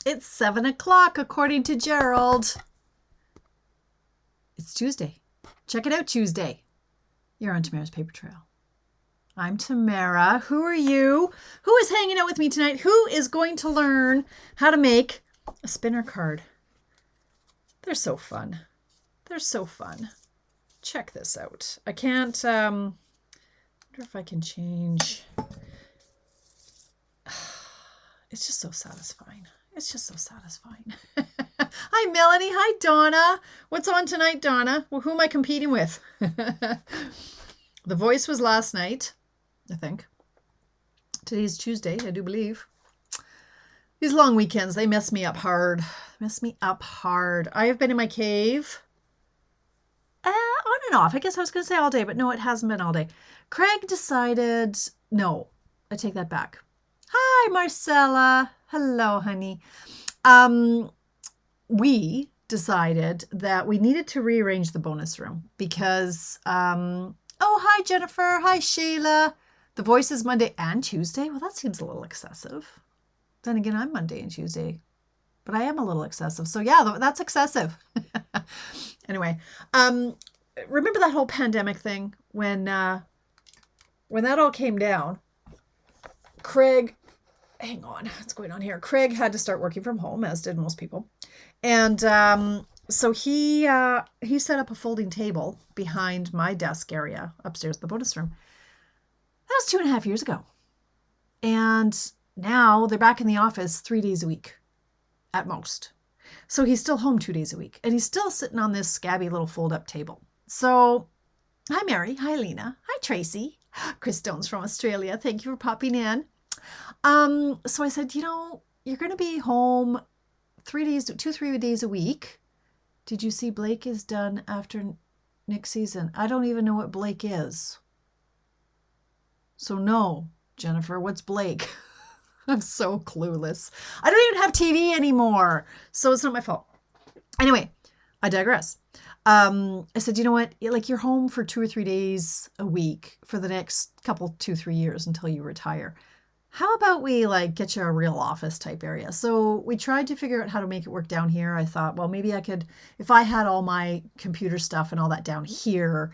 It's 7 o'clock, according to Gerald. It's Tuesday. Check it out, Tuesday. You're on Tamara's Paper Trail. I'm Tamara. Who are you? Who is hanging out with me tonight? Who is going to learn how to make a spinner card? They're so fun. They're so fun. Check this out. I can't, I wonder if I can change. It's just so satisfying. It's just so satisfying. Hi, Melanie. Hi, Donna. What's on tonight, Donna? Well, who am I competing with? The Voice was last night, I think. Today's Tuesday, I do believe. These long weekends, they mess me up hard. Mess me up hard. I have been in my cave. On and off. I guess I was going to say all day, but no, it hasn't been all day. Craig decided... No, I take that back. Hi, Marcella. Hello, honey. We decided that we needed to rearrange the bonus room because, oh, hi, Jennifer. Hi, Sheila. The Voice is Monday and Tuesday. Well, that seems a little excessive. Then again, I'm Monday and Tuesday, but I am a little excessive. So yeah, that's excessive. Anyway, remember that whole pandemic thing when that all came down? Craig, hang on, what's going on here? Craig had to start working from home, as did most people. And so he set up a folding table behind my desk area upstairs in the bonus room. That was 2.5 years ago. And now they're back in the office 3 days a week at most. So he's still home 2 days a week. And he's still sitting on this scabby little fold-up table. So, hi, Mary. Hi, Lena. Hi, Tracy. Chris Stone's from Australia. Thank you for popping in. So I said, you're going to be home 3 days a week. Did you see Blake is done after next season? I don't even know what Blake is. So no, Jennifer, what's Blake? I'm so clueless. I don't even have TV anymore. So it's not my fault. Anyway, I digress. I said, you know what? You're home for 2 or 3 days a week for the next couple, 2-3 years until you retire. How about we get you a real office type area? So we tried to figure out how to make it work down here. I thought, well, maybe I could, if I had all my computer stuff and all that down here,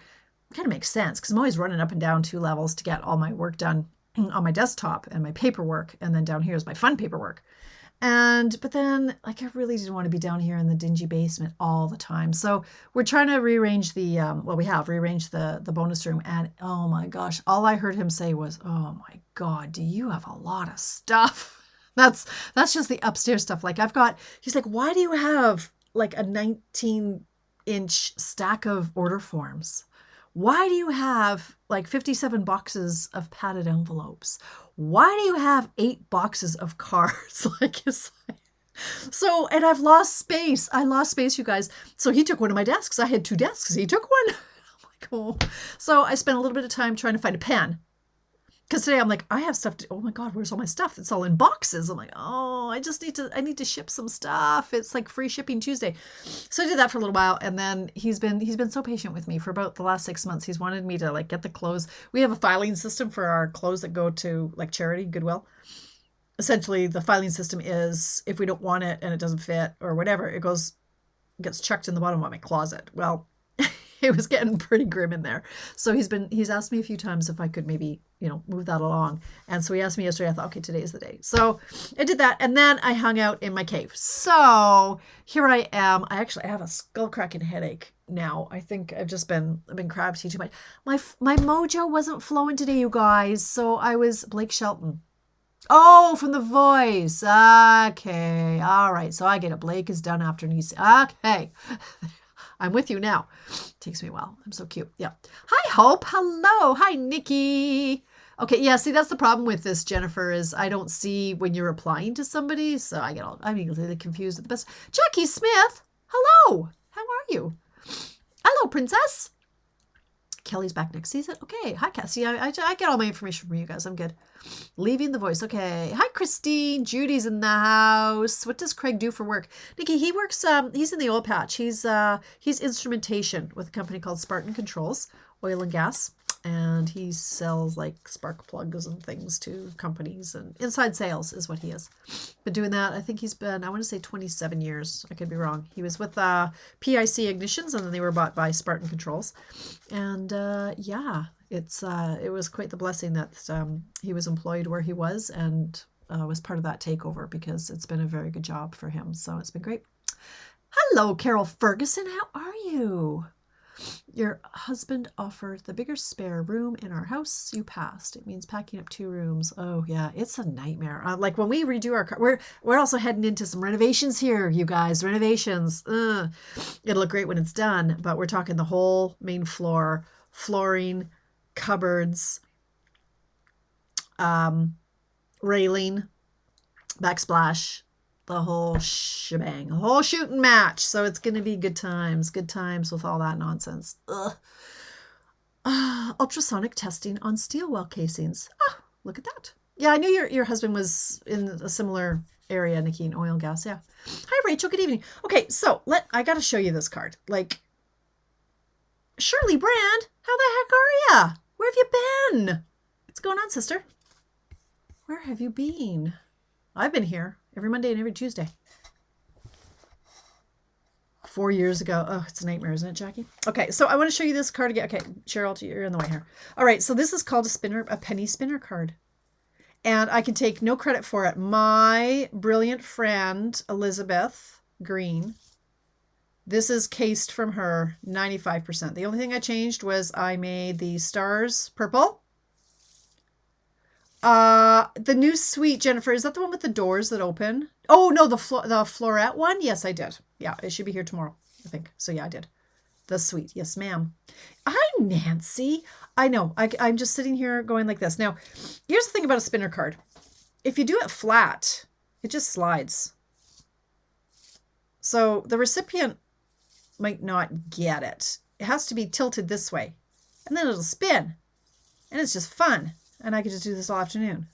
it kind of makes sense because I'm always running up and down 2 levels to get all my work done on my desktop and my paperwork. And then down here is my fun paperwork. But then I really didn't want to be down here in the dingy basement all the time. So we're trying to rearrange we have rearranged the bonus room. And oh my gosh, all I heard him say was, oh my God, do you have a lot of stuff? That's just the upstairs stuff. He's like, why do you have a 19-inch stack of order forms? Why do you have 57 boxes of padded envelopes? Why do you have 8 boxes of cards? So, and I've lost space. I lost space, you guys. So he took one of my desks. I had 2 desks. He took one. I'm like, oh. So I spent a little bit of time trying to find a pen. Because today I'm like, I have stuff oh my God, where's all my stuff? It's all in boxes. I'm like, oh, I need to ship some stuff. It's free shipping Tuesday. So I did that for a little while. And then he's been so patient with me for about the last 6 months. He's wanted me to get the clothes. We have a filing system for our clothes that go to charity, Goodwill. Essentially the filing system is if we don't want it and it doesn't fit or whatever, it gets chucked in the bottom of my closet. Well, it was getting pretty grim in there. So he's asked me a few times if I could maybe, move that along. And so he asked me yesterday, I thought, okay, today is the day. So I did that. And then I hung out in my cave. So here I am. I have a skull cracking headache now. I think I've been crab tea too much. My mojo wasn't flowing today, you guys. So I was Blake Shelton. Oh, from The Voice. Okay. All right. So I get it. Blake is done after Nice. Okay. I'm with you now. Takes me a while. I'm so cute. Yeah. Hi, Hope. Hello. Hi, Nikki. Okay. Yeah. See, that's the problem with this, Jennifer, is I don't see when you're replying to somebody. So I'm easily confused at the best. Jackie Smith. Hello. How are you? Hello, princess. Kelly's back next season. Okay. Hi, Cassie. I get all my information from you guys. I'm good. Leaving The Voice. Okay. Hi, Christine. Judy's in the house. What does Craig do for work? Nikki, he works, he's in the oil patch. He's instrumentation with a company called Spartan Controls, oil and gas. And he sells like spark plugs and things to companies, and inside sales is what he is. Been doing that. I think he's been, I want to say 27 years. I could be wrong. He was with PIC Ignitions, and then they were bought by Spartan Controls. And yeah, it was quite the blessing that he was employed where he was, and was part of that takeover, because it's been a very good job for him. So it's been great. Hello, Carol Ferguson. How are you? Your husband offered the bigger spare room in our house. You passed. It means packing up 2 rooms. Oh yeah, it's a nightmare. Like when we redo our car, we're also heading into some renovations here, you guys. Renovations. It'll look great when it's done, but we're talking the whole main floor, flooring, cupboards, railing, backsplash, the whole shebang, the whole shooting match. So it's going to be good times with all that nonsense. Ultrasonic testing on steel well casings. Look at that. Yeah, I knew your husband was in a similar area, Nikki, in oil and gas. Yeah. Hi, Rachel. Good evening. Okay, so I got to show you this card. Like, Shirley Brand, how the heck are ya? Where have you been? What's going on, sister? Where have you been? I've been here every Monday and every Tuesday. 4 years ago. Oh, it's a nightmare, isn't it, Jackie? Okay, so I want to show you this card again. Okay, Cheryl, you're in the way here. All right, so this is called a penny spinner card. And I can take no credit for it. My brilliant friend, Elizabeth Green, this is cased from her, 95%. The only thing I changed was I made the stars purple. The new suite, Jennifer, is that the one with the doors that open? Oh, no, the floret one? Yes, I did. Yeah, it should be here tomorrow, I think. So yeah, I did. The suite. Yes, ma'am. Hi, Nancy. I know. I'm just sitting here going like this. Now, here's the thing about a spinner card. If you do it flat, it just slides. So the recipient might not get it. It has to be tilted this way. And then it'll spin. And it's just fun. And I could just do this all afternoon.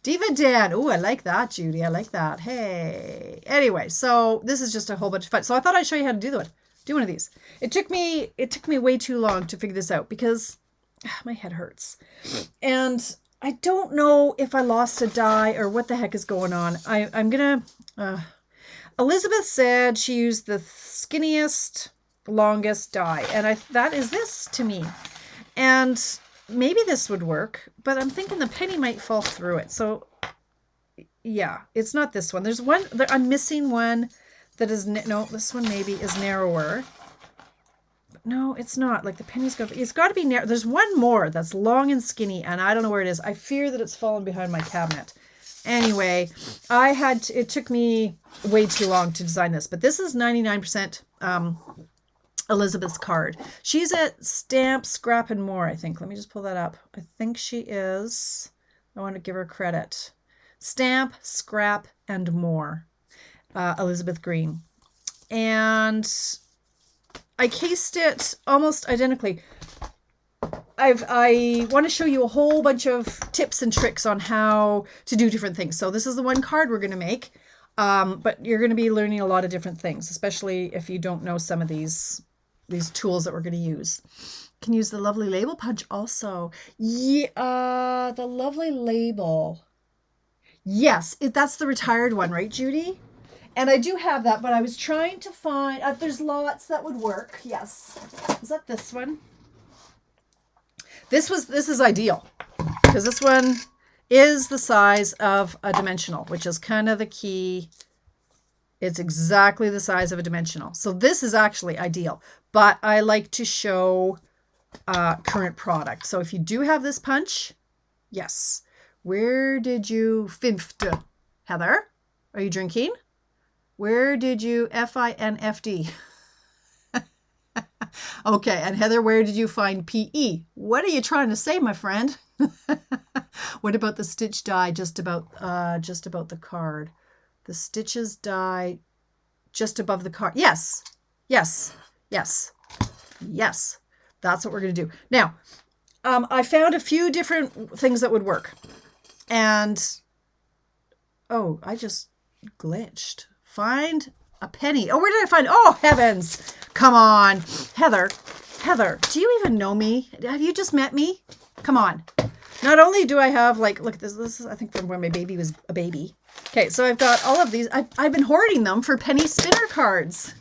Diva Dan. Oh, I like that, Judy. I like that. Hey. Anyway, so this is just a whole bunch of fun. So I thought I'd show you how to do one of these. It took me way too long to figure this out because my head hurts. And I don't know if I lost a die or what the heck is going on. I'm going to... Elizabeth said she used the skinniest, longest die. And that is this to me. And maybe this would work, but I'm thinking the penny might fall through it. So yeah, it's not this one. There's one, I'm missing one that is, no, this one maybe is narrower. But no, it's not. Like the penny's it's got to be narrow. There's one more that's long and skinny, and I don't know where it is. I fear that it's fallen behind my cabinet. Anyway, it took me way too long to design this, but this is 99%, Elizabeth's card. She's at Stamp, Scrap, and More, I think. Let me just pull that up. I think she is. I want to give her credit. Stamp, Scrap, and More. Elizabeth Green. And I cased it almost identically. I want to show you a whole bunch of tips and tricks on how to do different things. So this is the one card we're going to make. But you're going to be learning a lot of different things, especially if you don't know some of these tools that we're going to use. Can use the lovely label punch also. Yeah, the lovely label. Yes, that's the retired one, right, Judy? And I do have that, but I was trying to find, there's lots that would work. Yes. Is that this one? This is ideal because this one is the size of a dimensional, which is kind of the key. It's exactly the size of a dimensional. So this is actually ideal, but I like to show current product. So if you do have this punch, yes. Where did you finfd? Heather, are you drinking? Where did you FINFD? Okay, and Heather, where did you find PE? What are you trying to say, my friend? What about the stitch die just about the card? The stitches die just above the card. Yes, yes, yes, yes. That's what we're going to do. Now, I found a few different things that would work. And, oh, I just glitched. Find a penny. Oh, where did I find? Oh, heavens. Come on. Heather, Heather, do you even know me? Have you just met me? Come on. Not only do I have, like, look at this. This is, I think, from when my baby was a baby. Okay, so I've got all of these. I've been hoarding them for penny spinner cards.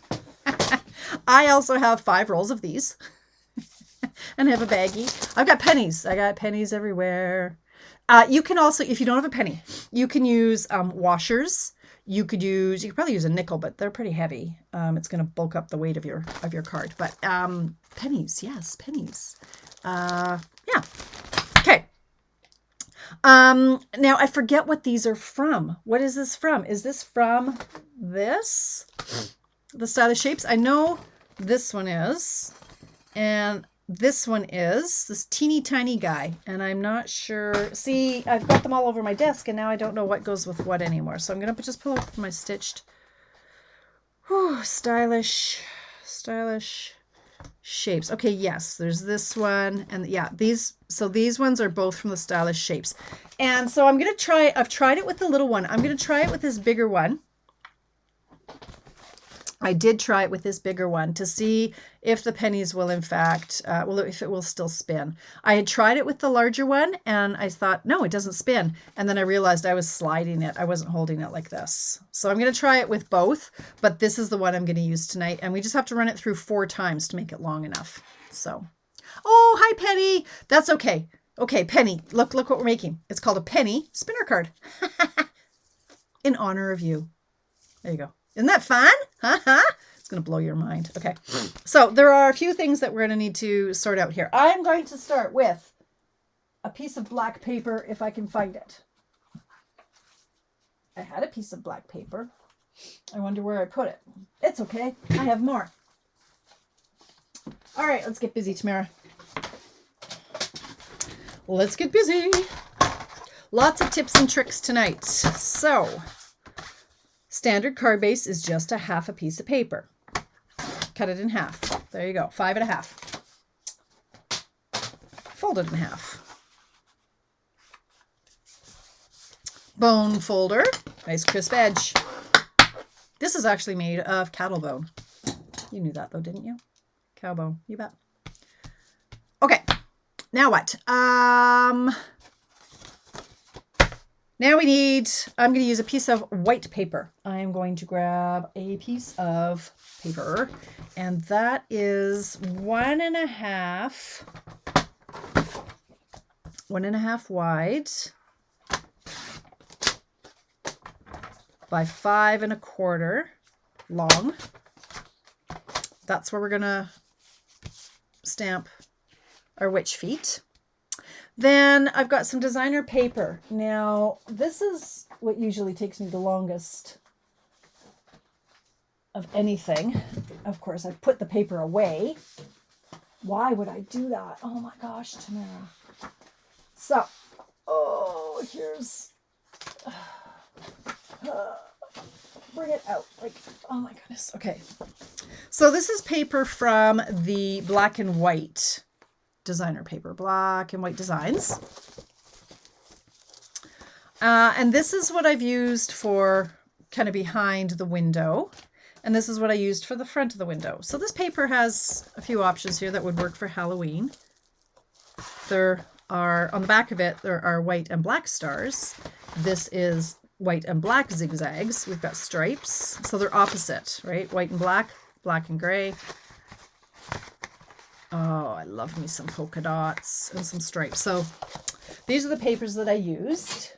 I also have 5 rolls of these. And I have a baggie. I've got pennies. I got pennies everywhere. You can also, if you don't have a penny, you can use washers. You could probably use a nickel, but they're pretty heavy. It's going to bulk up the weight of your card. But pennies, yes, pennies. Yeah. Okay. Now I forget what these are from. What is this from? Is this from this? The Stylish Shapes? I know this one is. And this one is this teeny tiny guy, and I'm not sure. See, I've got them all over my desk, and now I don't know what goes with what anymore. So I'm going to just pull up my stitched Stylish Shapes. Okay, yes, there's this one, and yeah, these ones are both from the Stylish Shapes. And so I'm going to try, I've tried it with the little one. I'm going to try it with this bigger one. I did try it with this bigger one to see if the pennies will in fact, if it will still spin. I had tried it with the larger one and I thought, no, it doesn't spin. And then I realized I was sliding it. I wasn't holding it like this. So I'm going to try it with both, but this is the one I'm going to use tonight. And we just have to run it through 4 times to make it long enough. So, oh, hi, Penny. That's okay. Okay, Penny, look what we're making. It's called a penny spinner card in honor of you. There you go. Isn't that fun? It's going to blow your mind. Okay. So there are a few things that we're going to need to sort out here. I'm going to start with a piece of black paper if I can find it. I had a piece of black paper. I wonder where I put it. It's okay. I have more. All right, let's get busy, Tamara. Let's get busy. Lots of tips and tricks tonight. So, standard card base is just a half a piece of paper. Cut it in half. There you go. 5 1/2. Fold it in half. Bone folder. Nice crisp edge. This is actually made of cattle bone. You knew that though, didn't you? Cow bone. You bet. Okay. Now what? Now we need, I'm going to use a piece of white paper. I'm going to grab a piece of paper, and that is 1.5 wide by 5 1/4 long. That's where we're going to stamp our witch feet. Then I've got some designer paper. Now, this is what usually takes me the longest of anything. Of course, I put the paper away. Why would I do that? Oh my gosh, Tamara. So, here's... bring it out. Like, oh my goodness. Okay. So this is paper from the black and white designer paper, black and white designs. And this is what I've used for kind of behind the window. And this is what I used for the front of the window. So this paper has a few options here that would work for Halloween. There are, on the back of it, there are white and black stars. This is white and black zigzags. We've got stripes. So they're opposite, right? White and black and gray. Oh, I love me some polka dots and some stripes. So these are the papers that I used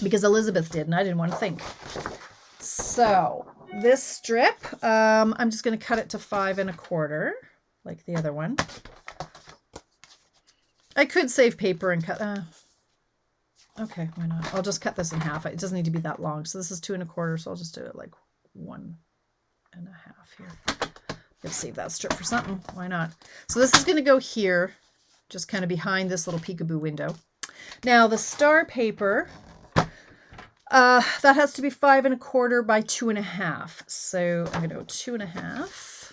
because Elizabeth did and I didn't want to think. So this strip, I'm just going to cut it to 5 1/4 like the other one. I could save paper and cut. Okay, why not? I'll just cut this in half. It doesn't need to be that long. So this is 2 1/4. So I'll just do it like 1 1/2 here. You'll save that strip for something. Why not? So this is going to go here, just kind of behind this little peekaboo window. Now the star paper, that has to be 5 1/4 by 2 1/2. So I'm going to go 2 1/2.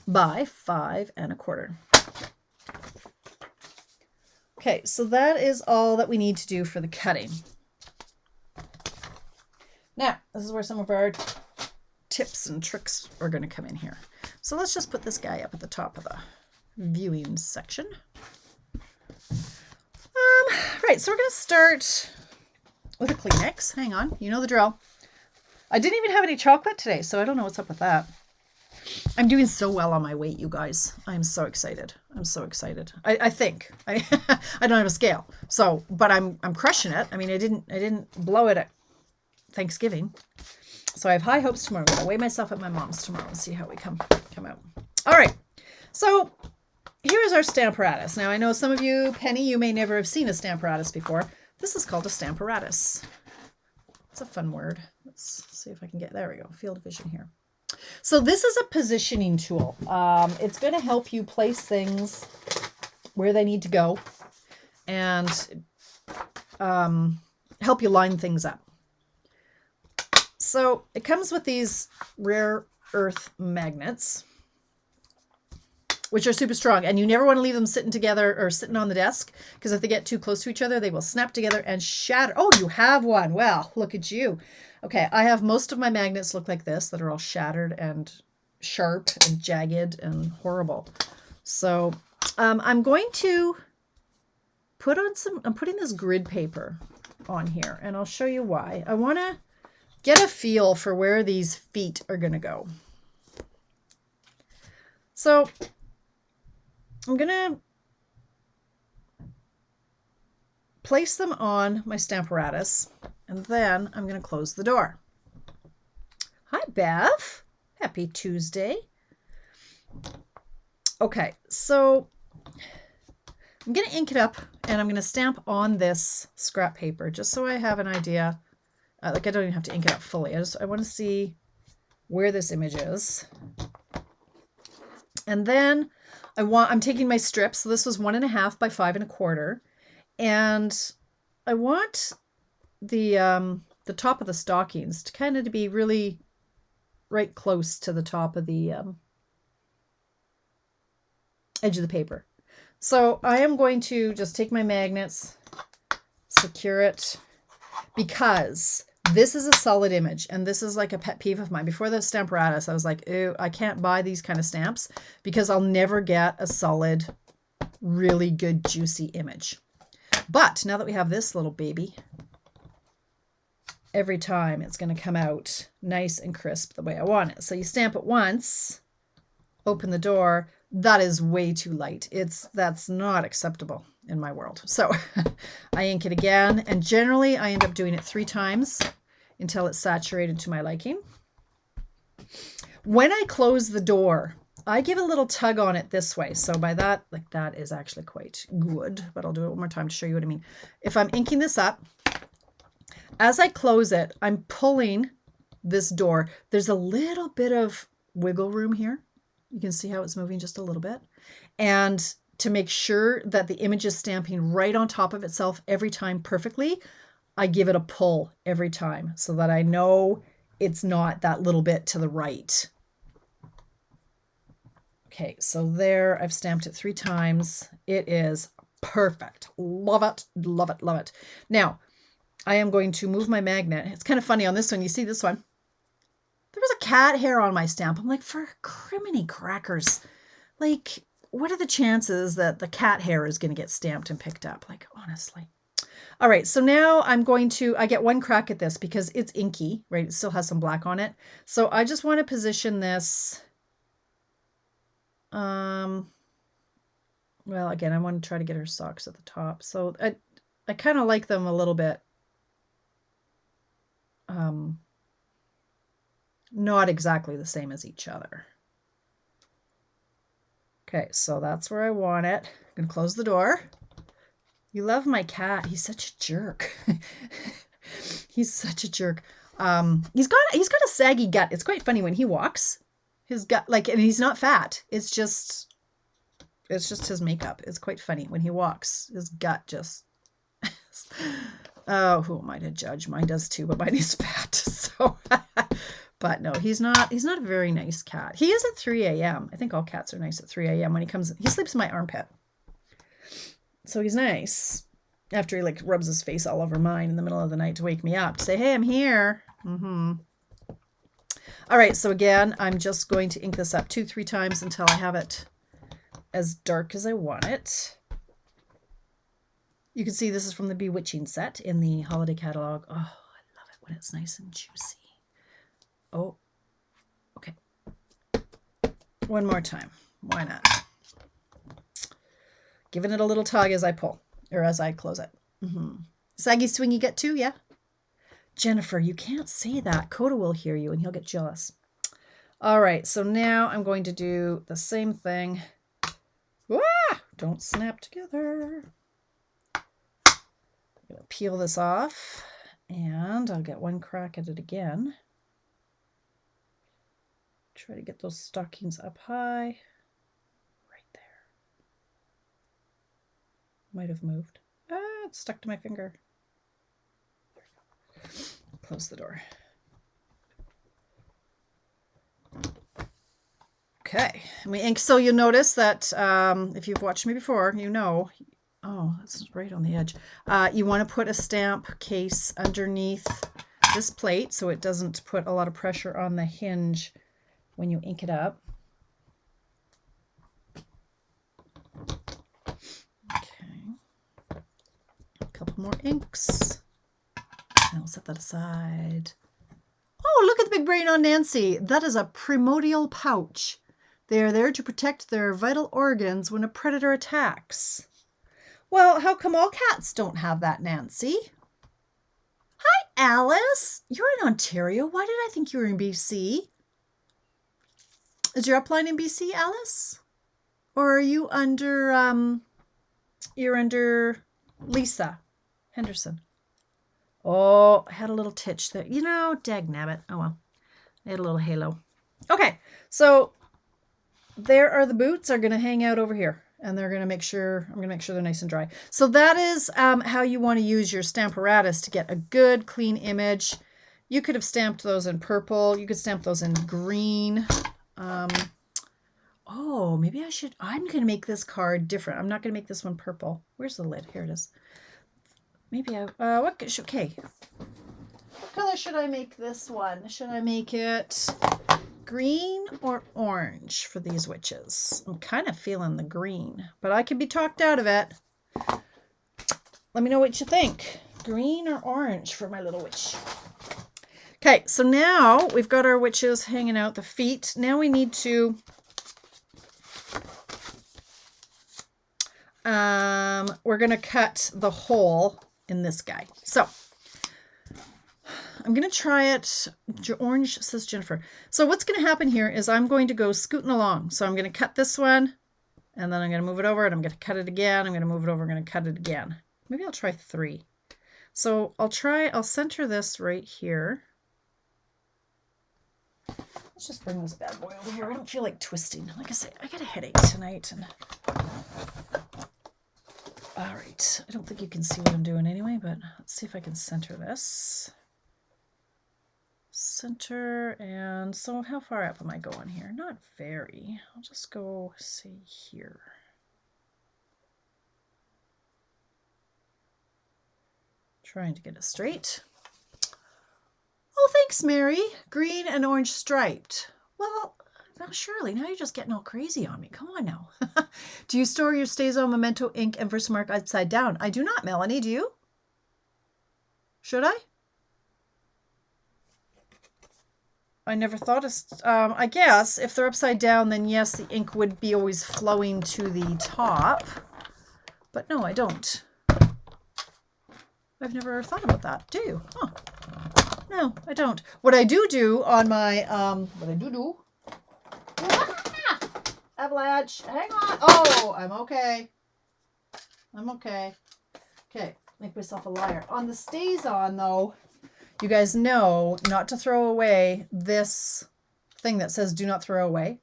By 5 1/4. Okay, so that is all that we need to do for the cutting. Now, This is where some of our tips and tricks are going to come in here. So let's just put this guy up at the top of the viewing section. Right, so we're going to start with a Kleenex. Hang on, you know the drill. I didn't even have any chocolate today, so I don't know what's up with that. I'm doing so well on my weight, you guys. I'm so excited. I'm so excited. I think I don't have a scale, so but I'm crushing it. I mean, I didn't blow it at Thanksgiving, so I have high hopes tomorrow. I'm gonna weigh myself at my mom's tomorrow and see how we come out. All right, so here is our Stamparatus. Now I know some of you, Penny, you may never have seen a Stamparatus before. This is called a Stamparatus. It's a fun word. Let's see if I can get, there we go, field of vision here. So this is a positioning tool. It's going to help you place things where they need to go and help you line things up. So it comes with these rare earth magnets, which are super strong, and you never want to leave them sitting together or sitting on the desk, because if they get too close to each other, they will snap together and shatter. Oh, you have one. Well, look at you. Okay, I have most of my magnets look like this, that are all shattered and sharp and jagged and horrible. So I'm going to put on I'm putting this grid paper on here, and I'll show you why. I want to get a feel for where these feet are going to go. So I'm going to place them on my Stamparatus, and then I'm going to close the door. Hi, Bev. Happy Tuesday. Okay, so I'm going to ink it up, and I'm going to stamp on this scrap paper just so I have an idea. Like, I don't even have to ink it up fully. I want to see where this image is. And then I'm taking my strips. So this was 1.5 by 5 1/4. And I want the top of the stockings to kind of to be really right close to the top of the edge of the paper. So I am going to just take my magnets, secure it, because this is a solid image, and this is like a pet peeve of mine. Before the Stamparatus, I was like, ew, I can't buy these kind of stamps because I'll never get a solid, really good, juicy image. But now that we have this little baby, every time it's going to come out nice and crisp the way I want it. So you stamp it once, open the door. That is way too light. That's not acceptable in my world. So I ink it again, and generally I end up doing it 3 times until it's saturated to my liking. When I close the door, I give a little tug on it this way. So by that, like, that is actually quite good, but I'll do it one more time to show you what I mean. If I'm inking this up, as I close it, I'm pulling this door. There's a little bit of wiggle room here. You can see how it's moving just a little bit. And to make sure that the image is stamping right on top of itself every time perfectly, I give it a pull every time so that I know it's not that little bit to the right. Okay, so there, I've stamped it 3 times. It is perfect. Love it, love it, love it. Now, I am going to move my magnet. It's kind of funny on this one. You see this one? There was a cat hair on my stamp. I'm like, for criminy crackers. Like, what are the chances that the cat hair is going to get stamped and picked up? Like, honestly. All right, so now I get 1 crack at this because it's inky, right? It still has some black on it. So I just want to position this. Well, again, I want to try to get her socks at the top. So I kind of like them a little bit. Not exactly the same as each other. Okay, so that's where I want it. I'm going to close the door. You love my cat. He's such a jerk. He's such a jerk. He's got a saggy gut. It's quite funny when he walks. His gut, like, and he's not fat. It's just his makeup. It's quite funny when he walks. His gut just. Oh, who am I to judge? Mine does too, but mine is fat. So, but no, he's not a very nice cat. He is at 3 a.m. I think all cats are nice at 3 a.m. when he comes. He sleeps in my armpit. So he's nice after he like rubs his face all over mine in the middle of the night to wake me up to say, hey, I'm here. All right, so again, I'm just going to ink this up 2-3 times until I have it as dark as I want it. You can see this is from the Bewitching set in the holiday catalog. Oh, I love it when it's nice and juicy. Oh, okay. One more time. Why not? Giving it a little tug as I pull, or as I close it. Saggy swing you get too, yeah? Jennifer, you can't say that. Coda will hear you and he'll get jealous. All right, so now I'm going to do the same thing. Ah, don't snap together. I'm going to peel this off and I'll get one crack at it again. Try to get those stockings up high. Right there. Might have moved. Ah, it's stuck to my finger. There we go. Close the door. Okay, and we ink. So you'll notice that if you've watched me before, you know, oh, that's right on the edge. You want to put a stamp case underneath this plate so it doesn't put a lot of pressure on the hinge when you ink it up. Okay, a couple more inks. And I'll set that aside. Oh, look at the big brain on Nancy. That is a primordial pouch. They are there to protect their vital organs when a predator attacks. Well, how come all cats don't have that, Nancy? Hi, Alice. You're in Ontario. Why did I think you were in BC? Is your upline in BC, Alice? Or are you under, you're under Lisa Henderson? Oh, I had a little titch there. You know, dagnabbit. Oh, well. I had a little halo. Okay, so there are the boots are going to hang out over here. And they're going to make sure, I'm going to make sure they're nice and dry. So that is how you want to use your Stamparatus to get a good, clean image. You could have stamped those in purple. You could stamp those in green. Oh, maybe I should, I'm going to make this card different. I'm not going to make this one purple. Where's the lid? Here it is. Maybe I, okay. What color should I make this one? Should I make it green or orange for these witches? I'm kind of feeling the green, but I could be talked out of it. Let me know what you think. Green or orange for my little witch. Okay, so now we've got our witches hanging out the feet. Now we need to we're going to cut the hole in this guy. So I'm going to try it. Orange, says Jennifer. So what's going to happen here is I'm going to go scooting along. So I'm going to cut this one and then I'm going to move it over and I'm going to cut it again. I'm going to move it over. I'm going to cut it again. Maybe I'll try 3. So I'll center this right here. Let's just bring this bad boy over here. I don't feel like twisting. Like I say, I got a headache tonight. And all right. I don't think you can see what I'm doing anyway, but let's see if I can center this. Center, and so how far up am I going here? Not very. I'll just go, say, here. Trying to get it straight. Oh, thanks, Mary. Green and orange striped. Well, now Shirley, now you're just getting all crazy on me. Come on now. Do you store your StazOn Memento ink and Versamark upside down? I do not, Melanie. Do you? Should I? I never thought of, I guess if they're upside down, then yes, the ink would be always flowing to the top. But no, I don't. I've never thought about that. Do you? Huh. No, I don't. What I do on my, what I do. Ah! Avalanche, hang on. Oh, I'm okay. I'm okay. Okay, make myself a liar. On the StazOn though, you guys know not to throw away this thing that says do not throw away.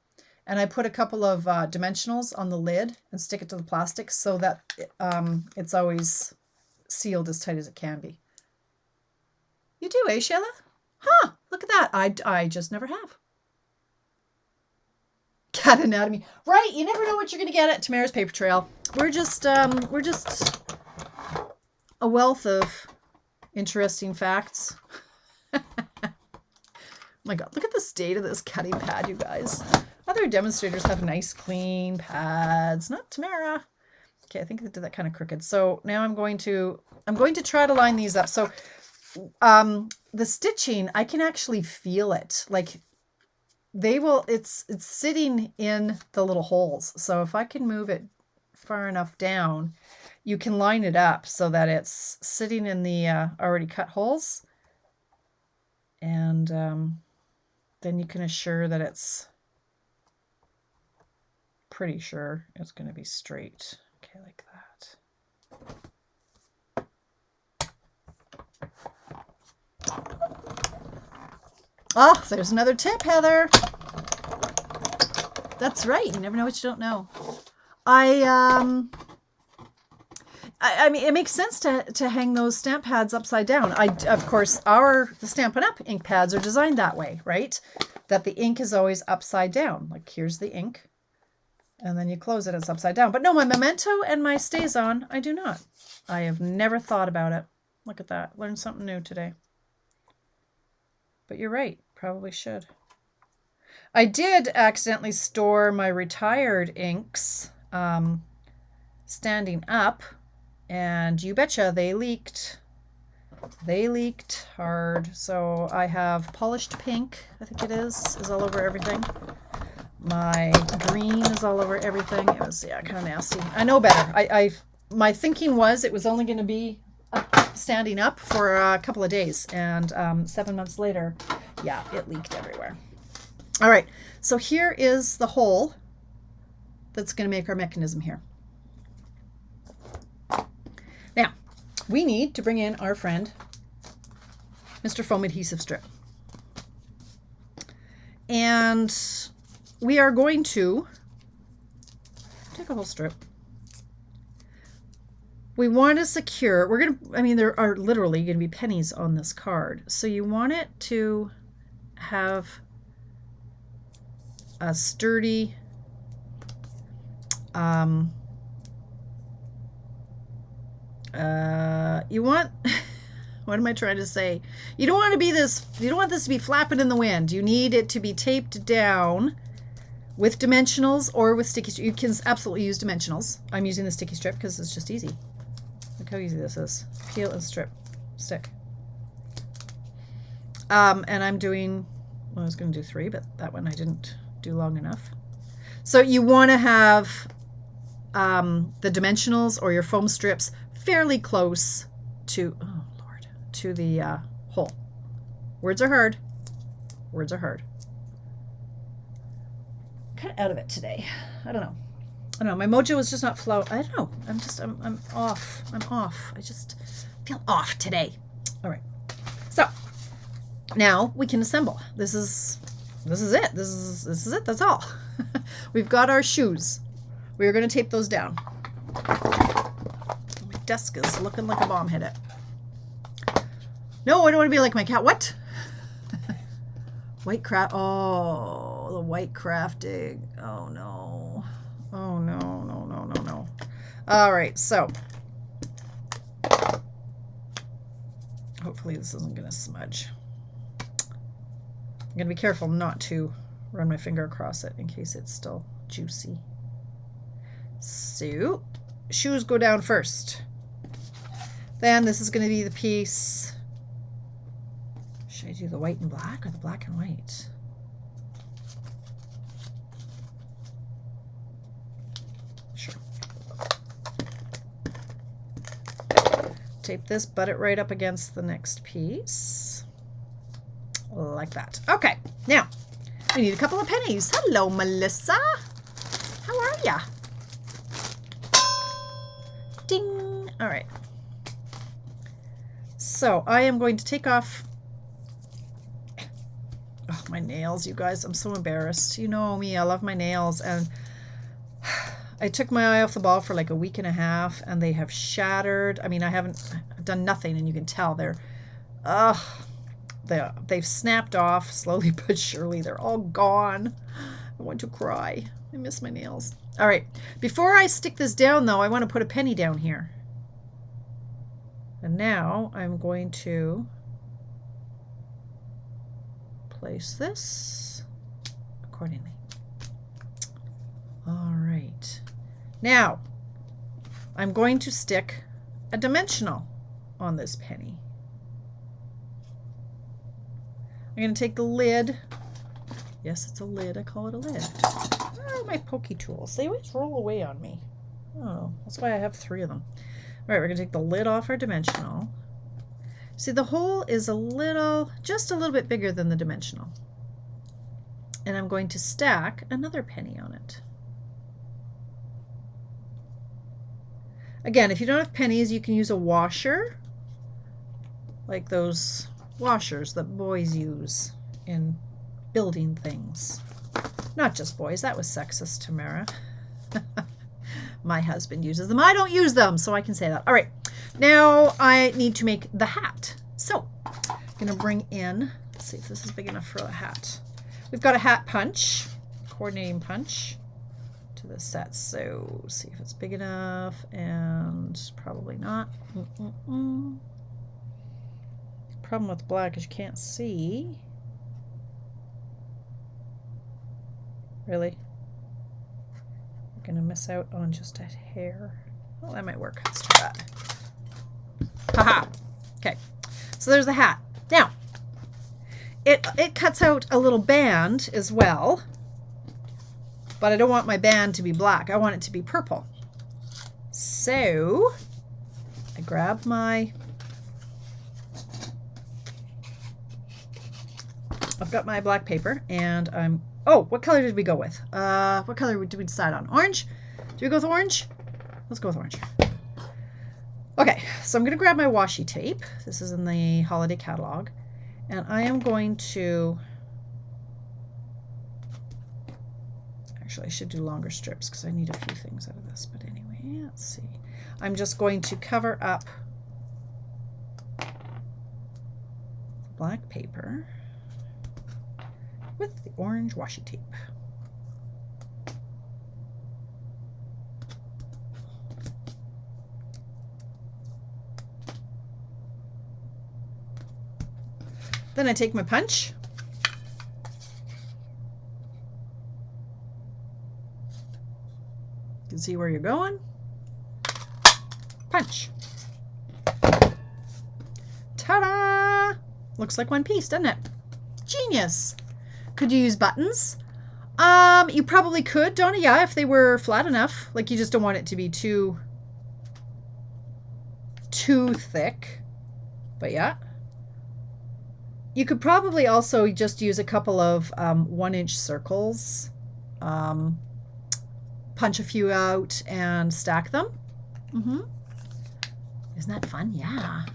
And I put a couple of dimensionals on the lid and stick it to the plastic so that it's always sealed as tight as it can be. You do, eh, Sheila? Huh, look at that. I just never have. Cat anatomy. Right, you never know what you're going to get at Tamara's Paper Trail. We're just a wealth of interesting facts. My God, look at the state of this cutting pad, you guys. Other demonstrators have nice, clean pads. Not Tamara. Okay, I think I did that kind of crooked. So now I'm going to try to line these up. So the stitching, I can actually feel it. Like it's sitting in the little holes. So if I can move it far enough down, you can line it up so that it's sitting in the already cut holes. And then you can assure that it's pretty sure it's going to be straight. Okay, like that. Oh, there's another tip, Heather. That's right. You never know what you don't know. I mean, it makes sense to hang those stamp pads upside down. Of course, the Stampin' Up! Ink pads are designed that way, right? That the ink is always upside down. Like, here's the ink, and then you close it, it's upside down. But no, my Memento and my StazOn, I do not. I have never thought about it. Look at that. Learned something new today. But you're right. Probably should. I did accidentally store my retired inks standing up. And you betcha they leaked. They leaked hard. So I have polished pink, I think it is all over everything. My green is all over everything. It was, yeah, kind of nasty. I know better. My thinking was it was only going to be standing up for a couple of days. And 7 months later, yeah, it leaked everywhere. All right, so here is the hole that's going to make our mechanism here. Now, we need to bring in our friend, Mr. Foam Adhesive Strip. And we are going to take a whole strip. We want to secure, there are literally going to be pennies on this card. So you want it to have a sturdy, you want, what am I trying to say? You don't want this to be flapping in the wind. You need it to be taped down with dimensionals or with sticky strip. You can absolutely use dimensionals. I'm using the sticky strip because it's just easy. Look how easy this is. Peel and stick. And I'm doing, well, I was going to do 3, but that one I didn't do long enough. So you want to have the dimensionals or your foam strips fairly close to, oh Lord, to the hole. Words are hard. Words are hard. Kind of out of it today. I don't know. My mojo is just not flow. I don't know. I'm off. I'm off. I just feel off today. All right. So now we can assemble. This is it. This is it. That's all. We've got our shoes. We are going to tape those down. My desk is looking like a bomb hit it. No, I don't want to be like my cat. What? White craft. Oh, the white crafting. Oh no. Oh no, no, no, no, no. All right, so hopefully this isn't going to smudge. I'm going to be careful not to run my finger across it in case it's still juicy. So, shoes go down first. Then this is going to be the piece. Should I do the white and black or the black and white? Sure. Tape this, butt it right up against the next piece. Like that. Okay, now we need a couple of pennies. Hello, Melissa. How are ya? Ding. All right. So I am going to take off. Oh, my nails, you guys. I'm so embarrassed. You know me. I love my nails. And I took my eye off the ball for like a week and a half, and they have shattered. I mean, I haven't done nothing, and you can tell they've snapped off slowly but surely. They're all gone. I want to cry. I miss my nails. All right. Before I stick this down, though, I want to put a penny down here. And now I'm going to place this accordingly. All right. Now, I'm going to stick a dimensional on this penny. I'm going to take the lid. Yes, it's a lid. I call it a lid. Where are my pokey tools? They always roll away on me. Oh, that's why I have 3 of them. All right, we're going to take the lid off our dimensional. See, the hole is just a little bit bigger than the dimensional. And I'm going to stack another penny on it. Again, if you don't have pennies, you can use a washer, like those washers that boys use in building things. Not just boys, that was sexist, Tamara. My husband uses them. I don't use them, so I can say that. All right, now I need to make the hat. So I'm going to bring in, let's see if this is big enough for a hat. We've got a hat punch, coordinating punch to the set. So see if it's big enough, and probably not. Problem with black is you can't see. Really? I'm gonna miss out on just a hair. Oh, that might work. Let's try that. Haha. Okay. So there's the hat. Now, it cuts out a little band as well, but I don't want my band to be black. I want it to be purple. So I grab I've got my black paper, and oh, what color did we go with? What color did we decide on? Orange? Do we go with orange? Let's go with orange. Okay, so I'm going to grab my washi tape. This is in the holiday catalog. And I am going to, actually I should do longer strips because I need a few things out of this. But anyway, let's see. I'm just going to cover up black paper with the orange washi tape. Then I take my punch. You can see where you're going. Punch. Ta-da! Looks like one piece, doesn't it? Genius. Could you use buttons? You probably could, Donna. Yeah, if they were flat enough. Like you just don't want it to be too thick. But yeah. You could probably also just use a couple of 1-inch circles, punch a few out and stack them. Isn't that fun? Yeah.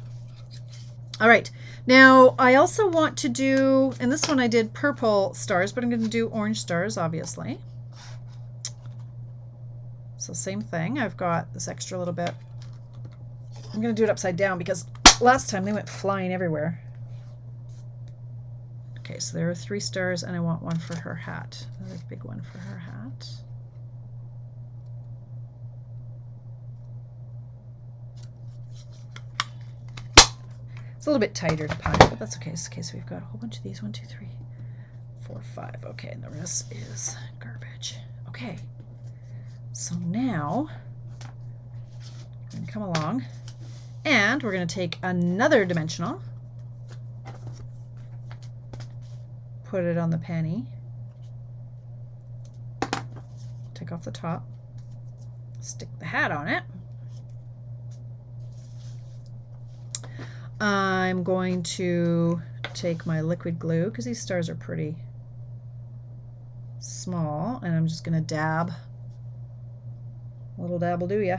All right. Now, I also want to do, and this one I did purple stars, but I'm going to do orange stars, obviously. So same thing. I've got this extra little bit. I'm going to do it upside down because last time they went flying everywhere. Okay, so there are 3 stars, and I want one for her hat. Another big one for her hat. It's a little bit tighter to punch, but that's okay. Okay, so we've got a whole bunch of these. 1, 2, 3, 4, 5. Okay, and the rest is garbage. Okay, so now we're going to come along, and we're going to take another dimensional, put it on the penny, take off the top, stick the hat on it. I'm going to take my liquid glue because these stars are pretty small, and I'm just going to dab. A little dab will do ya.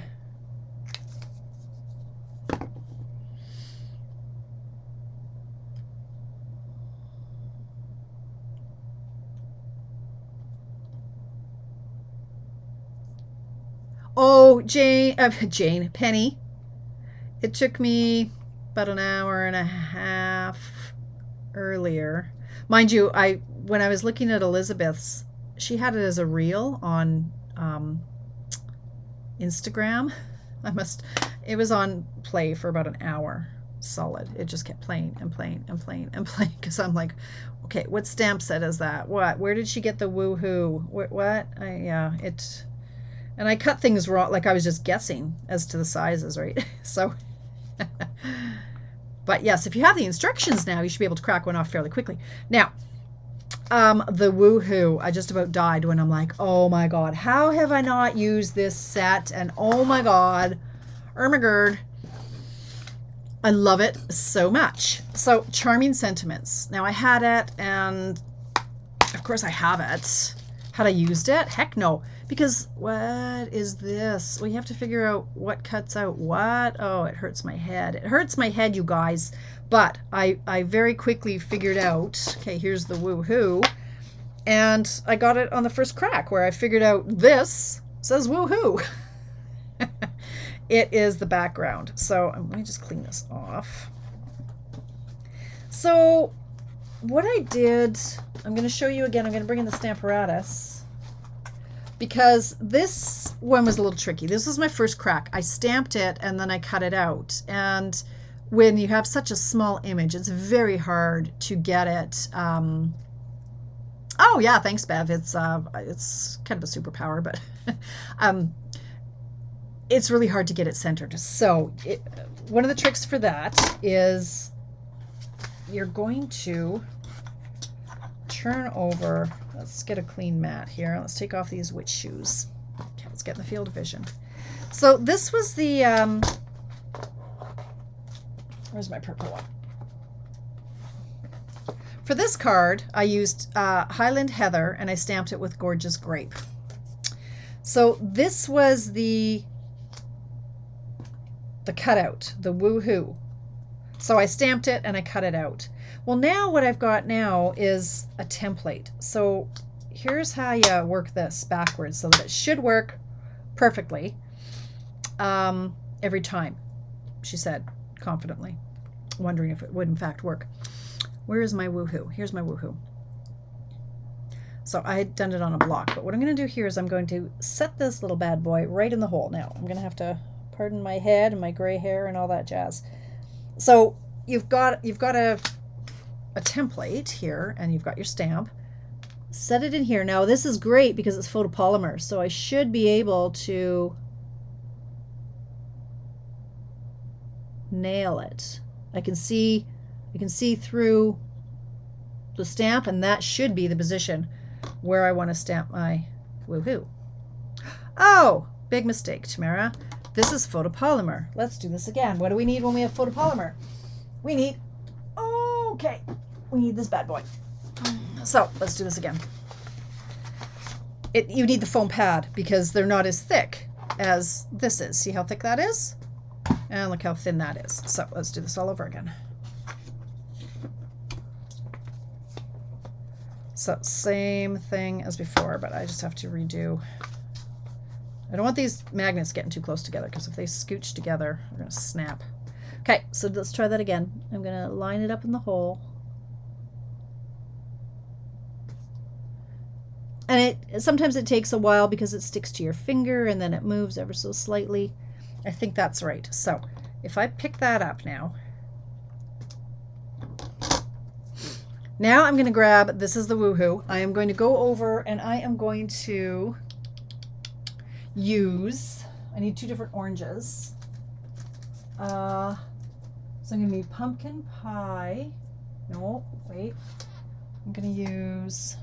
Oh, Penny. It took me about an hour and a half earlier. Mind you, when I was looking at Elizabeth's, she had it as a reel on Instagram. It was on play for about an hour. solid. It just kept playing and playing and playing and playing because I'm like, okay, what stamp set is that? What? Where did she get the woohoo? What? Yeah, it. And I cut things wrong, like I was just guessing as to the sizes, right? So, but yes, if you have the instructions now, you should be able to crack one off fairly quickly. Now, the woohoo, I just about died when I'm like, oh my God, how have I not used this set? And oh my God, Ermagerd, I love it so much. So Charming Sentiments. Now I had it, and of course I have it. Had I used it? Heck no. Because what is this? Well, you have to figure out what cuts out what. Oh, it hurts my head. It hurts my head, you guys. But I very quickly figured out, okay, here's the woohoo. And I got it on the first crack where I figured out this says woohoo. It is the background. So let me just clean this off. So what I did, I'm going to show you again. I'm going to bring in the Stamparatus because this one was a little tricky. This was my first crack. I stamped it and then I cut it out. And when you have such a small image, it's very hard to get it. Oh yeah, thanks, Bev. It's kind of a superpower, but it's really hard to get it centered. So one of the tricks for that is you're going to turn over. Let's get a clean mat here. Let's take off these witch shoes. Okay, let's get in the field of vision. So this was the, where's my purple one? For this card, I used Highland Heather and I stamped it with Gorgeous Grape. So this was the cutout, the woohoo. So I stamped it and I cut it out. Well, now what I've got now is a template. So here's how you work this backwards so that it should work perfectly every time, she said confidently, wondering if it would in fact work. Where is my woohoo? Here's my woohoo. So I had done it on a block, but what I'm going to do here is I'm going to set this little bad boy right in the hole. Now I'm going to have to pardon my head and my gray hair and all that jazz. So you've got a template here and you've got your stamp. Set it in here. Now this is great because it's photopolymer, so I should be able to nail it. I can see through the stamp, and that should be the position where I want to stamp my woohoo. Oh, big mistake, Tamara. This is photopolymer. Let's do this again. What do we need when we have photopolymer? We need, we need this bad boy. So let's do this again. You need the foam pad because they're not as thick as this is. See how thick that is? And look how thin that is. So let's do this all over again. So same thing as before, but I just have to redo. I don't want these magnets getting too close together because if they scooch together, they're going to snap. Okay, so let's try that again. I'm going to line it up in the hole. And sometimes it takes a while because it sticks to your finger and then it moves ever so slightly. I think that's right. So if I pick that up now, I'm going to grab, this is the woohoo. I am going to go over and I am going to use, I need two different oranges. So I'm going to need pumpkin pie. No, wait. I'm going to use,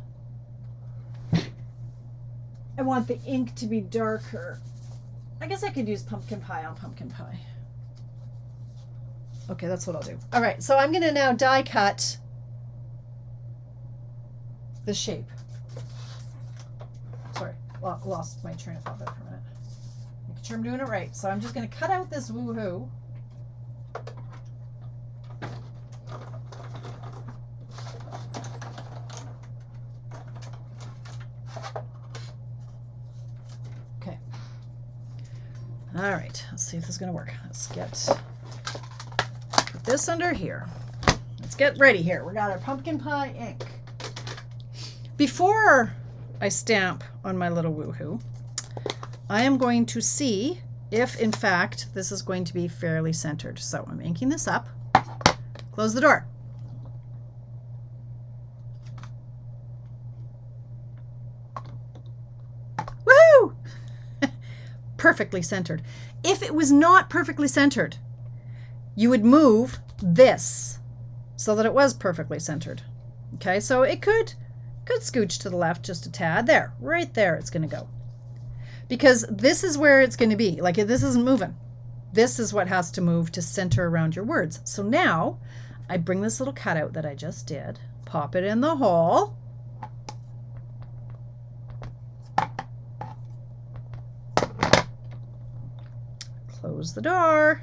I want the ink to be darker. I guess I could use pumpkin pie on pumpkin pie. Okay, that's what I'll do. All right, so I'm going to now die cut the shape. Sorry, lost my train of thought there for a minute. Making sure I'm doing it right. So I'm just going to cut out this woohoo. Okay. All right, let's see if this is going to work. Let's put this under here. Let's get ready here. We got our pumpkin pie ink. Before I stamp on my little woohoo, I am going to see if, in fact, this is going to be fairly centered. So I'm inking this up. Close the door. Woohoo! Perfectly centered. If it was not perfectly centered, you would move this so that it was perfectly centered. Okay, so it could scooch to the left just a tad. There, right there it's going to go. Because this is where it's going to be. Like, this isn't moving. This is what has to move to center around your words. So now I bring this little cutout that I just did, pop it in the hole. Close the door.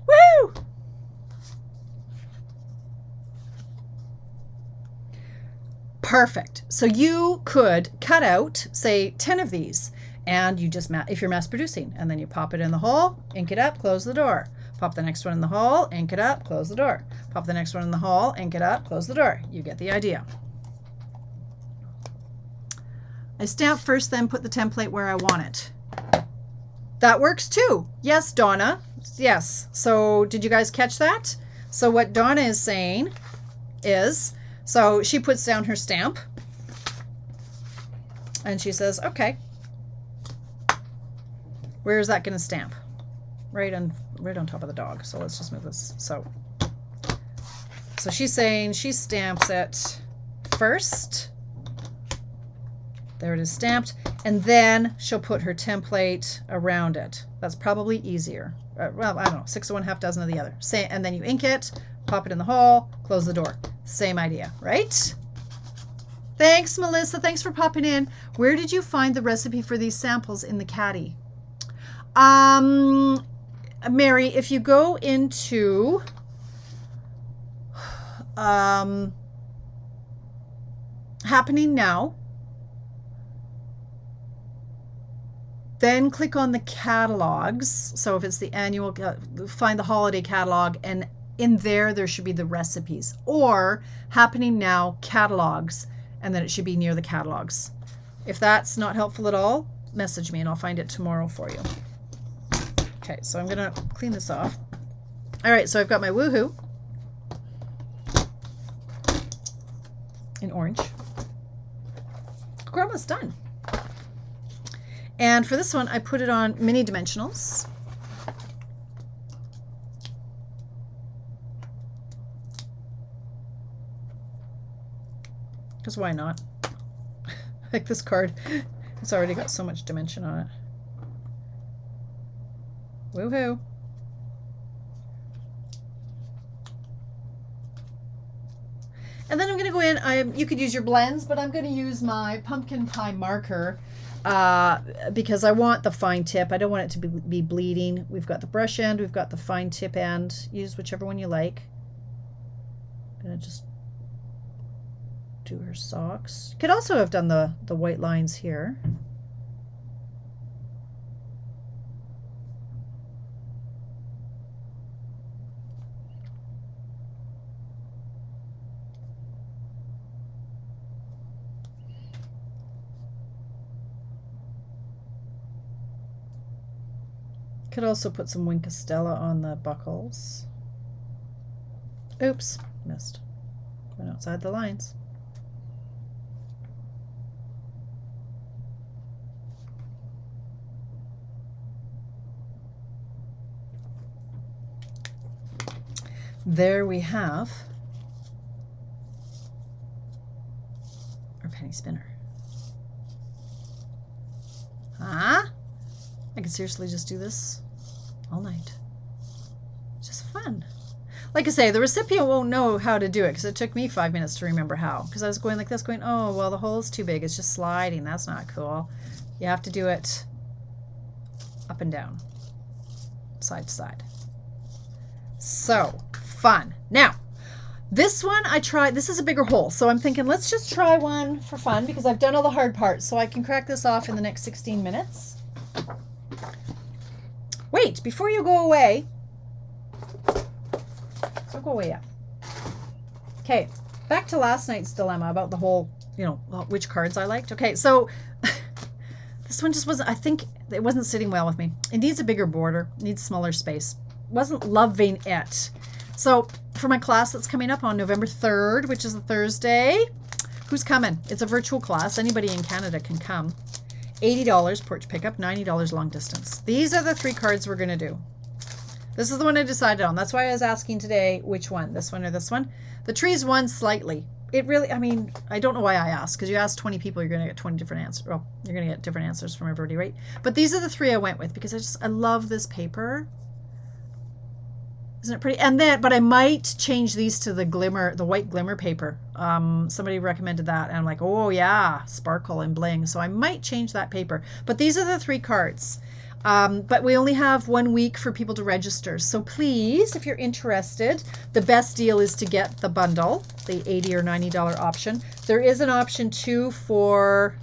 Woo! Perfect. So you could cut out, say, 10 of these, and you just, if you're mass producing, and then you pop it in the hole, ink it up, close the door. Pop the next one in the hole, ink it up, close the door. Pop the next one in the hole, ink it up, close the door. You get the idea. I stamp first, then put the template where I want it. That works too. Yes, Donna. Yes. So did you guys catch that? So what Donna is saying is, so she puts down her stamp and she says, okay, where is that going to stamp? Right on top of the dog. So let's just move this. So she's saying she stamps it first. There it is stamped. And then she'll put her template around it. That's probably easier. Well, I don't know, 6 of one, half dozen of the other. And then you ink it, pop it in the hole, close the door. Same idea, right? Thanks, Melissa. Thanks for popping in. Where did you find the recipe for these samples in the caddy? Mary, if you go into Happening Now, then click on the catalogs. So if it's the annual, find the holiday catalog, and in there should be the recipes, or Happening Now catalogs, and then it should be near the catalogs. If that's not helpful at all, message me and I'll find it tomorrow for you. Okay, so I'm gonna clean this off. All right, so I've got my Woohoo in orange. We're almost done. And for this one, I put it on mini dimensionals. Because why not? Like this card, it's already got so much dimension on it. Woohoo. And then I'm going to go in, you could use your blends, but I'm going to use my pumpkin pie marker because I want the fine tip. I don't want it to be bleeding. We've got the brush end, we've got the fine tip end. Use whichever one you like. I'm going to just do her socks. Could also have done the white lines here. Could also put some Wink Stella on the buckles. Oops, missed. Went outside the lines. There we have our penny spinner. Huh? I could seriously just do this all night. It's just fun. Like I say, the recipient won't know how to do it because it took me 5 minutes to remember how. Because I was going like this, going, oh, well, the hole's too big. It's just sliding. That's not cool. You have to do it up and down, side to side. So fun. Now, this one I tried. This is a bigger hole. So I'm thinking, let's just try one for fun because I've done all the hard parts. So I can crack this off in the next 16 minutes. Wait, before you go away, so go away, yeah. Okay, back to last night's dilemma about the whole, which cards I liked. Okay, so This one just wasn't, I think it wasn't sitting well with me. It needs a bigger border, it needs smaller space. Wasn't loving it. So for my class that's coming up on November 3rd, which is a Thursday, who's coming? It's a virtual class. Anybody in Canada can come. $80 porch pickup, $90 long distance. These are the 3 cards we're going to do. This is the one I decided on. That's why I was asking today which one, this one or this one. The trees won slightly. It really, I mean, I don't know why I asked, because you ask 20 people, you're going to get 20 different answers. Well, you're going to get different answers from everybody, right? But these are the 3 I went with because I love this paper. Isn't it pretty? And then, but I might change these to the white glimmer paper. Somebody recommended that, and I'm like, oh yeah, sparkle and bling. So I might change that paper. But these are the 3 cards. But we only have 1 week for people to register. So please, if you're interested, the best deal is to get the bundle, the $80 or $90 option. There is an option too for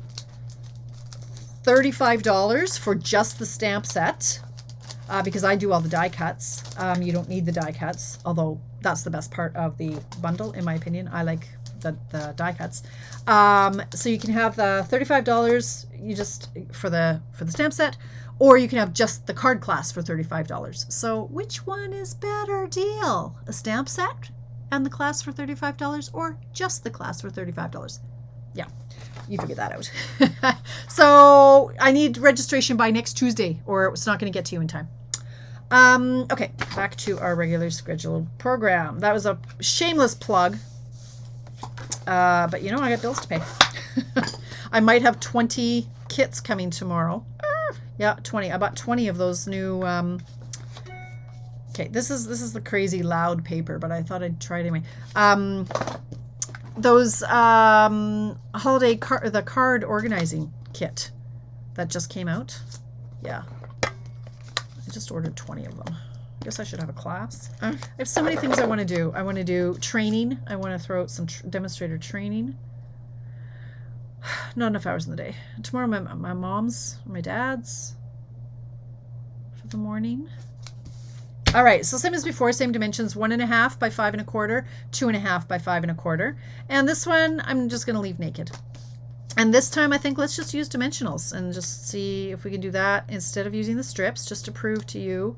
$35 for just the stamp set. Because I do all the die cuts. You don't need the die cuts, although that's the best part of the bundle, in my opinion. I like the die cuts. So you can have the $35 you just for the stamp set, or you can have just the card class for $35. So which one is better deal? A stamp set and the class for $35, or just the class for $35? Yeah, you figure that out. So I need registration by next Tuesday, or it's not going to get to you in time. Okay, back to our regular scheduled program. That was a shameless plug. But you know, I got bills to pay. I might have 20 kits coming tomorrow. Yeah, 20. I bought 20 of those new. Okay, this is the crazy loud paper, but I thought I'd try it anyway. Those holiday the card organizing kit that just came out. Yeah, I just ordered 20 of them. I guess I should have a class. I have so many things I want to do. I want to do training. I want to throw out some demonstrator training. Not enough hours in the day. Tomorrow my mom's, my dad's for the morning. All right, so same as before, same dimensions, 1.5 by 5 1/4, 2.5 by 5 1/4. And this one, I'm just gonna leave naked. And this time, I think let's just use dimensionals and just see if we can do that instead of using the strips, just to prove to you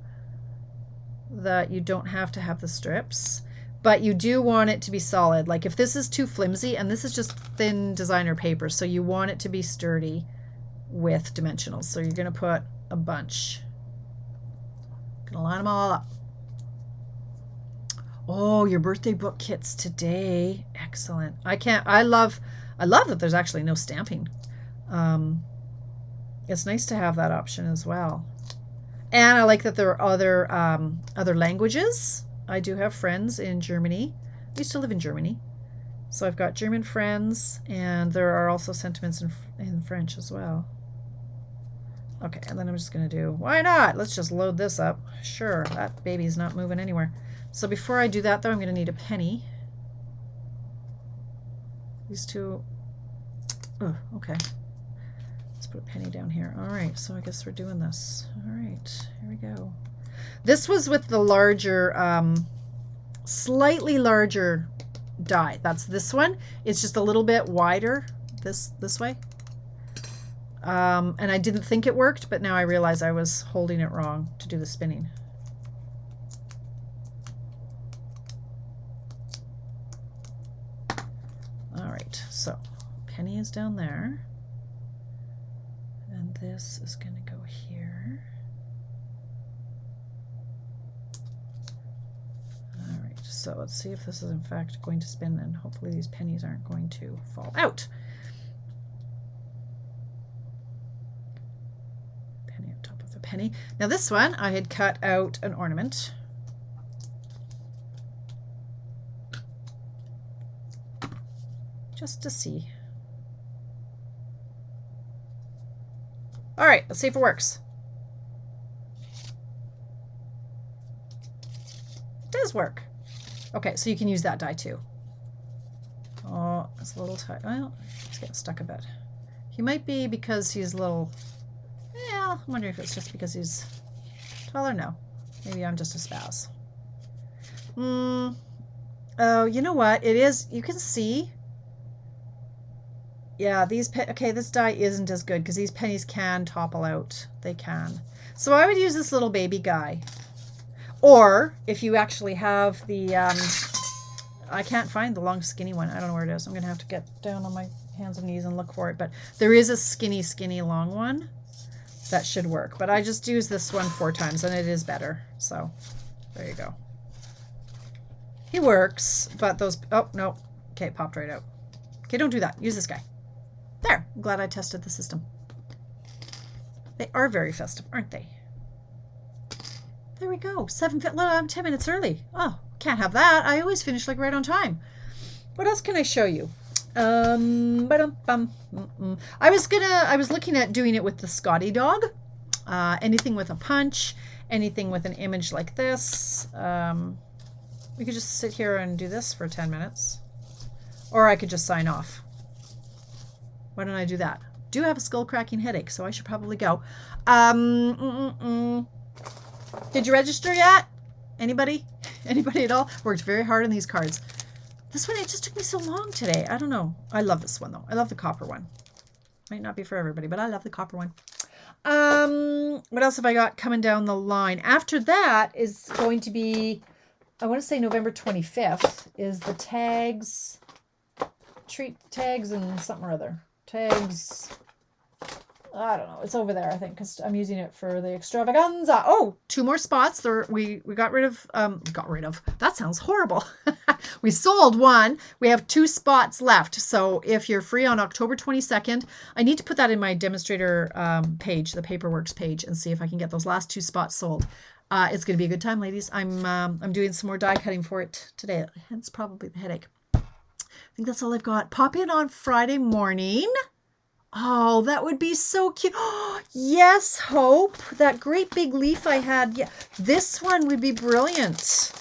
that you don't have to have the strips, but you do want it to be solid. Like if this is too flimsy, and this is just thin designer paper, so you want it to be sturdy with dimensionals. So you're gonna put a bunch. Gonna line them all up. Oh, your birthday book kits today. Excellent. I love that there's actually no stamping. It's nice to have that option as well. And I like that there are other languages. I do have friends in Germany. I used to live in Germany. So I've got German friends, and there are also sentiments in French as well. Okay, and then I'm just going to do, why not? Let's just load this up. Sure, that baby's not moving anywhere. So before I do that, though, I'm going to need a penny. These two, oh, okay. Let's put a penny down here. All right, so I guess we're doing this. All right, here we go. This was with the larger, slightly larger die. That's this one. It's just a little bit wider this way. And I didn't think it worked, but now I realize I was holding it wrong to do the spinning. All right, so penny is down there, and this is going to go here. All right, so let's see if this is in fact going to spin, and hopefully these pennies aren't going to fall out. Penny. Now this one I had cut out an ornament. Just to see. All right, let's see if it works. It does work. Okay, so you can use that die too. Oh, it's a little tight. Well, it's getting stuck a bit. He might be because he's a little... Yeah, I'm wondering if it's just because he's taller. No, maybe I'm just a spaz. Oh, you know what? It is. You can see. Yeah, these okay, this die isn't as good because these pennies can topple out. They can. So I would use this little baby guy. Or if you actually have the I can't find the long skinny one. I don't know where it is. I'm going to have to get down on my hands and knees and look for it, but there is a skinny long one that should work. But I just use this one 4 times and it is better. So there you go. He works, but those, oh no. Okay, popped right out. Okay, don't do that. Use this guy. There, I'm glad I tested the system. They are very festive, aren't they? There we go. 7:50. I'm 10 minutes early. Oh, can't have that. I always finish like right on time. What else can I show you? I was looking at doing it with the Scotty dog. Anything with a punch, anything with an image like this. We could just sit here and do this for 10 minutes. Or I could just sign off. Why don't I do that? Do have a skull cracking headache, so I should probably go. Did you register yet? Anybody? Anybody at all? Worked very hard on these cards. This one, it just took me so long today. I don't know. I love this one, though. I love the copper one. Might not be for everybody, but I love the copper one. What else have I got coming down the line? After that is going to be, I want to say November 25th, is the tags, treat tags and something or other. Tags, I don't know. It's over there, I think, because I'm using it for the extravaganza. Oh, 2 more spots. We got rid of, that sounds horrible. We sold 1. We have 2 spots left. So if you're free on October 22nd, I need to put that in my demonstrator page, the Paperworks page, and see if I can get those last 2 spots sold. It's going to be a good time, ladies. I'm doing some more die cutting for it today. Hence probably the headache. I think that's all I've got. Pop in on Friday morning. Oh, that would be so cute. Oh, yes, Hope. That great big leaf I had. Yeah, this one would be brilliant.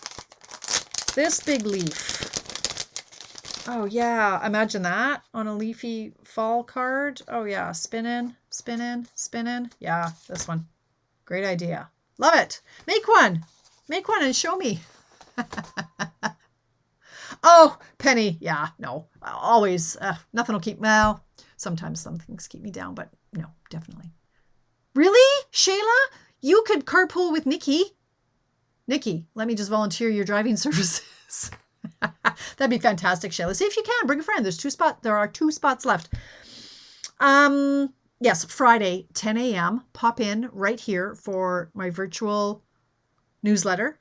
This big leaf. Oh, yeah. Imagine that on a leafy fall card. Oh, yeah. Spinning, spinning, spinning. Yeah, this one. Great idea. Love it. Make one. Make one and show me. Oh, Penny. Yeah, no. Always. Nothing will keep... Well, sometimes some things keep me down, but no, definitely. Really? Shayla? You could carpool with Nikki. Nikki, let me just volunteer your driving services. That'd be fantastic, Shayla. See if you can. Bring a friend. There are 2 spots left. Yes, Friday, 10 a.m. Pop in right here for my virtual newsletter.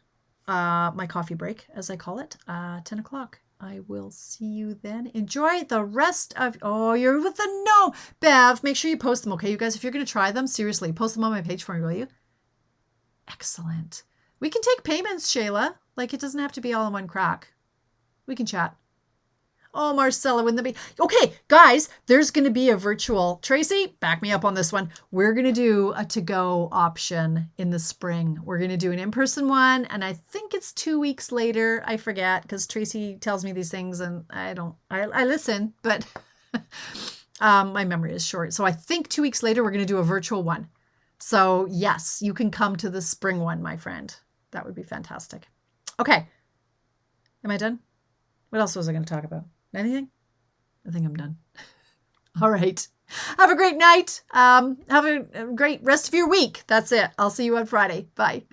My coffee break, as I call it, 10 o'clock. I will see you then. Enjoy the rest of... Oh, you're with the no. Bev, make sure you post them, okay? You guys, if you're going to try them, seriously, post them on my page for me, will you? Excellent. We can take payments, Shayla. Like, it doesn't have to be all in one crack. We can chat. Oh, Marcella, wouldn't that be... Okay, guys, there's going to be a virtual... Tracy, back me up on this one. We're going to do a to-go option in the spring. We're going to do an in-person one, and I think it's 2 weeks later. I forget, because Tracy tells me these things, and I listen, but my memory is short. So I think 2 weeks later, we're going to do a virtual one. So yes, you can come to the spring one, my friend. That would be fantastic. Okay. Am I done? What else was I going to talk about? Anything? I think I'm done. All right. Have a great night. Have a great rest of your week. That's it. I'll see you on Friday. Bye.